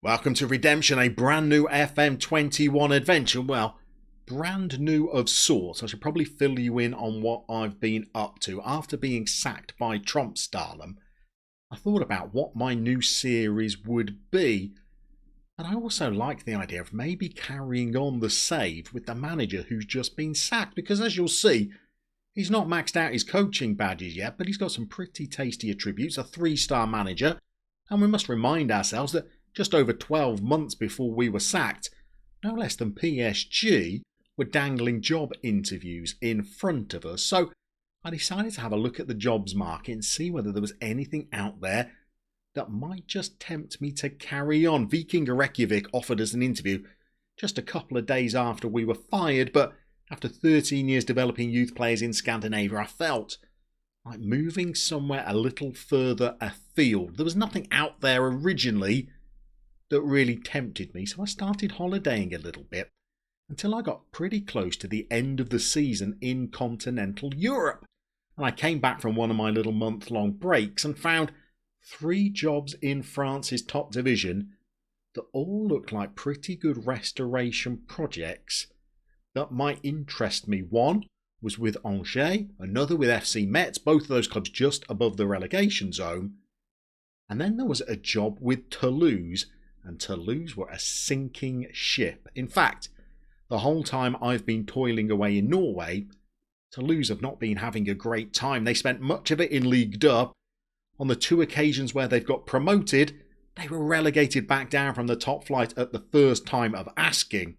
Welcome to Redemption, a brand new FM21 adventure. Well, brand new of sorts. I should probably fill you in on what I've been up to. After being sacked by Trumpstalem, I thought about what my new series would be. And I also like the idea of maybe carrying on the save with the manager who's just been sacked. Because as you'll see, he's not maxed out his coaching badges yet, but he's got some pretty tasty attributes, a 3-star manager. And we must remind ourselves that just over 12 months before we were sacked, no less than PSG were dangling job interviews in front of us. So I decided to have a look at the jobs market and see whether there was anything out there that might just tempt me to carry on. Vikinga Reykjavik offered us an interview just a couple of days after we were fired, but after 13 years developing youth players in Scandinavia, I felt like moving somewhere a little further afield. There was nothing out there originally that really tempted me, so I started holidaying a little bit until I got pretty close to the end of the season in continental Europe. And I came back from one of my little month-long breaks and found 3 jobs in France's top division that all looked like pretty good restoration projects that might interest me. One was with Angers, another with FC Metz, both of those clubs just above the relegation zone. And then there was a job with Toulouse, and Toulouse were a sinking ship. In fact, the whole time I've been toiling away in Norway, Toulouse have not been having a great time. They spent much of it in Ligue 2. On the 2 occasions where they've got promoted, they were relegated back down from the top flight at the first time of asking.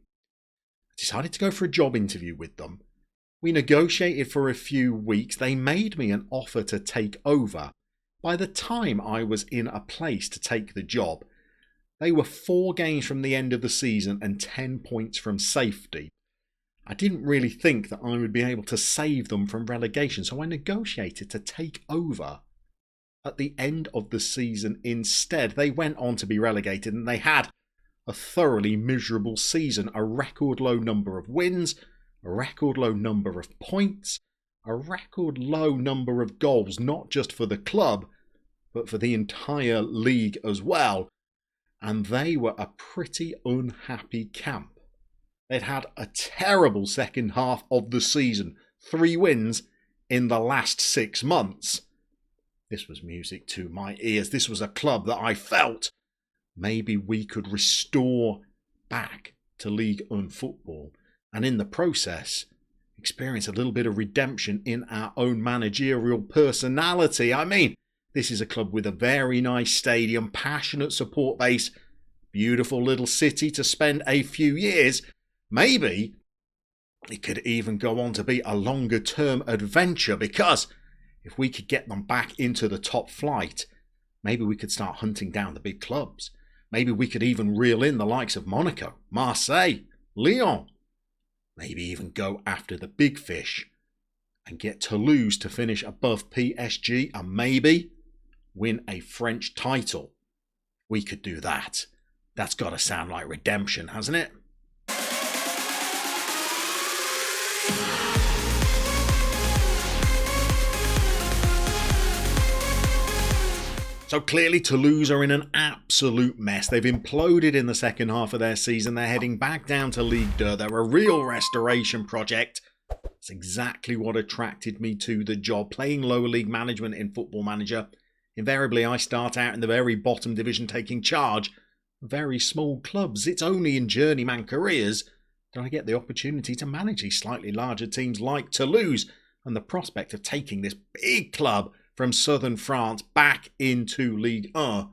I decided to go for a job interview with them. We negotiated for a few weeks. They made me an offer to take over. By the time I was in a place to take the job, they were 4 games from the end of the season and 10 points from safety. I didn't really think that I would be able to save them from relegation, so I negotiated to take over at the end of the season instead. They went on to be relegated and they had a thoroughly miserable season, a record low number of wins, a record low number of points, a record low number of goals, not just for the club, but for the entire league as well. And they were a pretty unhappy camp. They'd had a terrible second half of the season, 3 wins in the last 6 months. This was music to my ears. This was a club that I felt maybe we could restore back to Ligue 1 football, and in the process experience a little bit of redemption in our own managerial personality. I mean, this is a club with a very nice stadium, passionate support base, beautiful little city to spend a few years. Maybe it could even go on to be a longer term adventure, because if we could get them back into the top flight, maybe we could start hunting down the big clubs. Maybe we could even reel in the likes of Monaco, Marseille, Lyon. Maybe even go after the big fish and get Toulouse to finish above PSG and maybe win a French title. We could do that. That's got to sound like redemption, hasn't it? So clearly Toulouse are in an absolute mess. They've imploded in the second half of their season. They're heading back down to Ligue 2. They're a real restoration project. That's exactly what attracted me to the job. Playing lower league management in Football Manager, invariably I start out in the very bottom division taking charge of very small clubs. It's only in journeyman careers that I get the opportunity to manage these slightly larger teams like Toulouse, and the prospect of taking this big club from southern France back into Ligue 1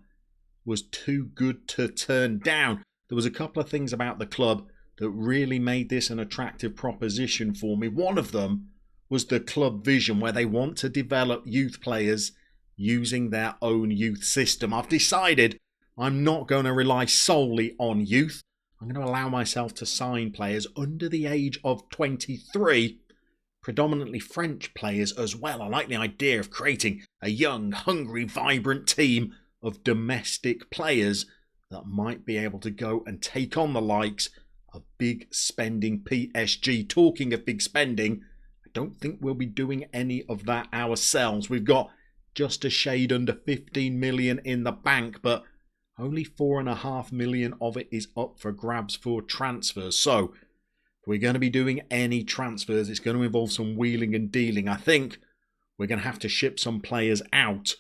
was too good to turn down. There was a couple of things about the club that really made this an attractive proposition for me. One of them was the club vision, where they want to develop youth players using their own youth system. I've decided I'm not going to rely solely on youth. I'm going to allow myself to sign players under the age of 23, predominantly French players as well. I like the idea of creating a young, hungry, vibrant team of domestic players that might be able to go and take on the likes of big spending PSG. Talking of big spending, I don't think we'll be doing any of that ourselves. We've got just a shade under 15 million in the bank, but Only 4.5 million of it is up for grabs for transfers. So if we're going to be doing any transfers, it's going to involve some wheeling and dealing. I think we're going to have to ship some players out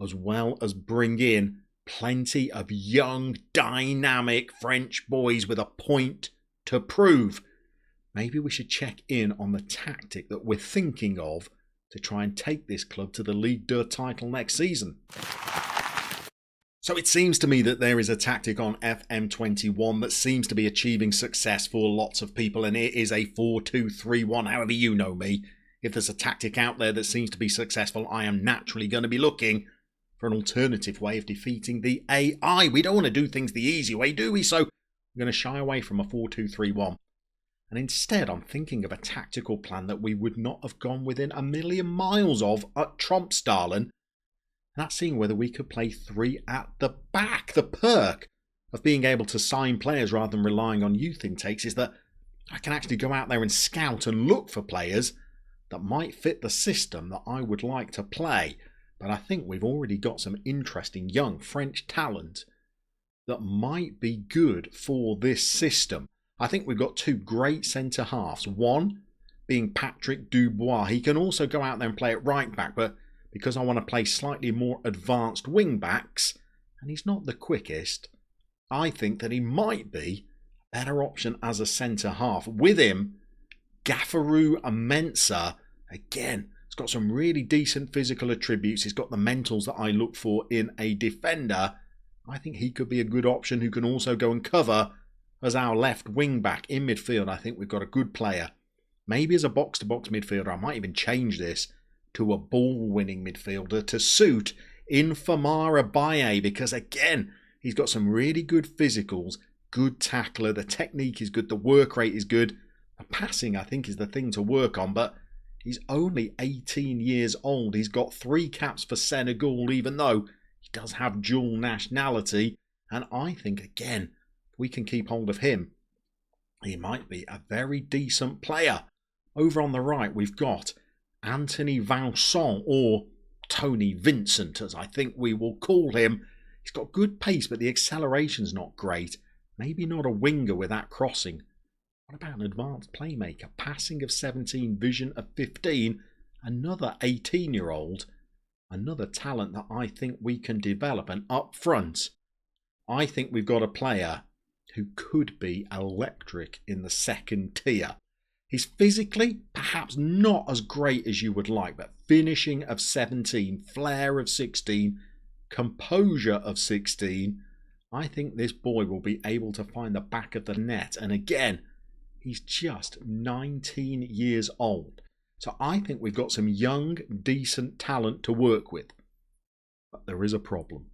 as well as bring in plenty of young, dynamic French boys with a point to prove. Maybe we should check in on the tactic that we're thinking of to try and take this club to the Ligue 2 title next season. So it seems to me that there is a tactic on FM21 that seems to be achieving success for lots of people, and it is a 4-2-3-1, however you know me. If there's a tactic out there that seems to be successful, I am naturally going to be looking for an alternative way of defeating the AI. We don't want to do things the easy way, do we? So we're going to shy away from a 4-2-3-1. And instead, I'm thinking of a tactical plan that we would not have gone within a million miles of at Trumpsdalen. That's seeing whether we could play 3 at the back. The perk of being able to sign players rather than relying on youth intakes is that I can actually go out there and scout and look for players that might fit the system that I would like to play. But I think we've already got some interesting young French talent that might be good for this system. I think we've got 2 great centre-halves. One being Patrick Dubois. He can also go out there and play at right back, but because I want to play slightly more advanced wing backs, and he's not the quickest, I think that he might be a better option as a centre-half. With him, Gafarou Mensah, again, he's got some really decent physical attributes. He's got the mentals that I look for in a defender. I think he could be a good option who can also go and cover as our left wing back in midfield. I think we've got a good player. Maybe as a box-to-box midfielder, I might even change this to a ball-winning midfielder to suit Infamara Baye, because again, he's got some really good physicals, good tackler, the technique is good, the work rate is good. The passing, I think, is the thing to work on, but he's only 18 years old. He's got 3 caps for Senegal, even though he does have dual nationality. And I think, again, if we can keep hold of him, he might be a very decent player. Over on the right, we've got Anthony Vincent, or Tony Vincent, as I think we will call him. He's got good pace, but the acceleration's not great. Maybe not a winger with that crossing. What about an advanced playmaker? Passing of 17, vision of 15, another 18-year-old, another talent that I think we can develop. And up front, I think we've got a player who could be electric in the second tier. He's physically perhaps not as great as you would like, but finishing of 17, flair of 16, composure of 16, I think this boy will be able to find the back of the net. And again, he's just 19 years old. So I think we've got some young, decent talent to work with. But there is a problem.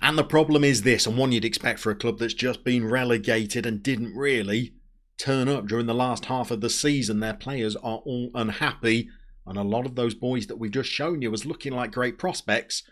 And the problem is this, and one you'd expect for a club that's just been relegated and didn't really turn up during the last half of the season. Their players are all unhappy, and a lot of those boys that we've just shown you as looking like great prospects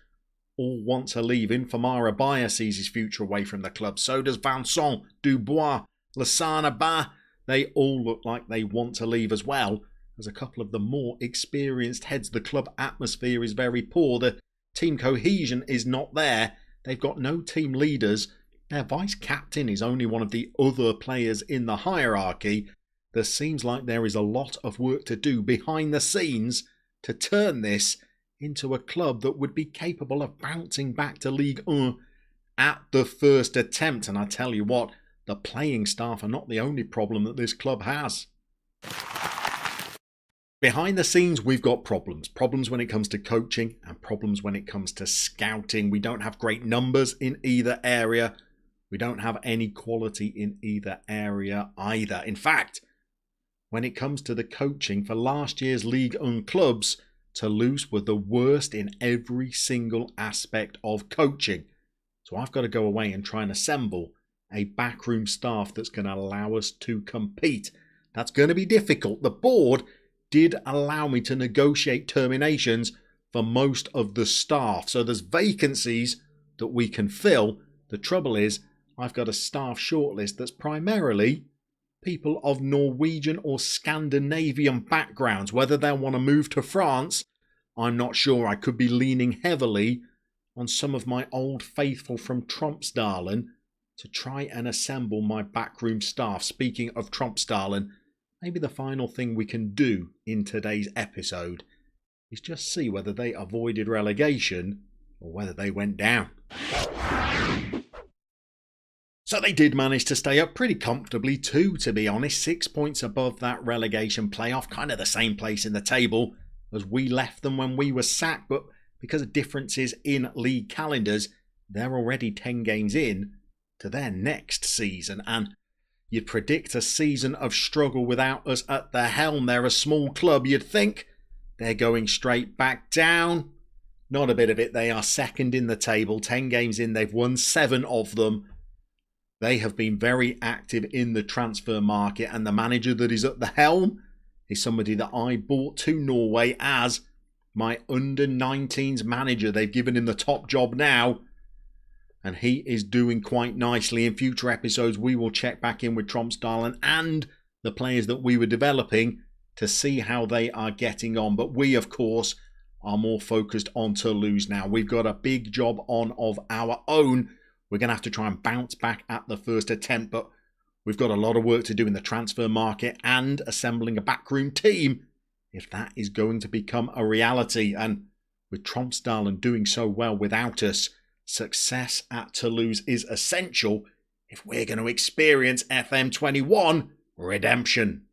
all want to leave. Infamara Baye sees his future away from the club. So does Vincent, Dubois, Lassana Ba. They all look like they want to leave, as well as a couple of the more experienced heads. The club atmosphere is very poor. The team cohesion is not there. They've got no team leaders. Their vice-captain is only one of the other players in the hierarchy. There seems like there is a lot of work to do behind the scenes to turn this into a club that would be capable of bouncing back to Ligue 1 at the first attempt. And I tell you what, the playing staff are not the only problem that this club has. Behind the scenes, we've got problems. Problems when it comes to coaching and problems when it comes to scouting. We don't have great numbers in either area. We don't have any quality in either area either. In fact, when it comes to the coaching for last year's Ligue 1 clubs, Toulouse were the worst in every single aspect of coaching. So I've got to go away and try and assemble a backroom staff that's going to allow us to compete. That's going to be difficult. The board did allow me to negotiate terminations for most of the staff. So there's vacancies that we can fill. The trouble is, I've got a staff shortlist that's primarily people of Norwegian or Scandinavian backgrounds. Whether they'll want to move to France, I'm not sure. I could be leaning heavily on some of my old faithful from Trumpsdalen to try and assemble my backroom staff. Speaking of Trumpsdalen, maybe the final thing we can do in today's episode is just see whether they avoided relegation or whether they went down. So they did manage to stay up pretty comfortably too, to be honest. 6 points above that relegation playoff, kind of the same place in the table as we left them when we were sacked. But because of differences in league calendars, they're already 10 games in to their next season. And you'd predict a season of struggle without us at the helm. They're a small club, you'd think. They're going straight back down. Not a bit of it. They are second in the table. 10 games in, they've won 7 of them. They have been very active in the transfer market, and the manager that is at the helm is somebody that I brought to Norway as my under-19s manager. They've given him the top job now, and he is doing quite nicely. In future episodes, we will check back in with Trumpsdalen and the players that we were developing to see how they are getting on. But we, of course, are more focused on Toulouse now. We've got a big job on of our own. We're going to have to try and bounce back at the first attempt, but we've got a lot of work to do in the transfer market and assembling a backroom team if that is going to become a reality. And with Trumpsdalen doing so well without us, success at Toulouse is essential if we're going to experience FM21 Redemption.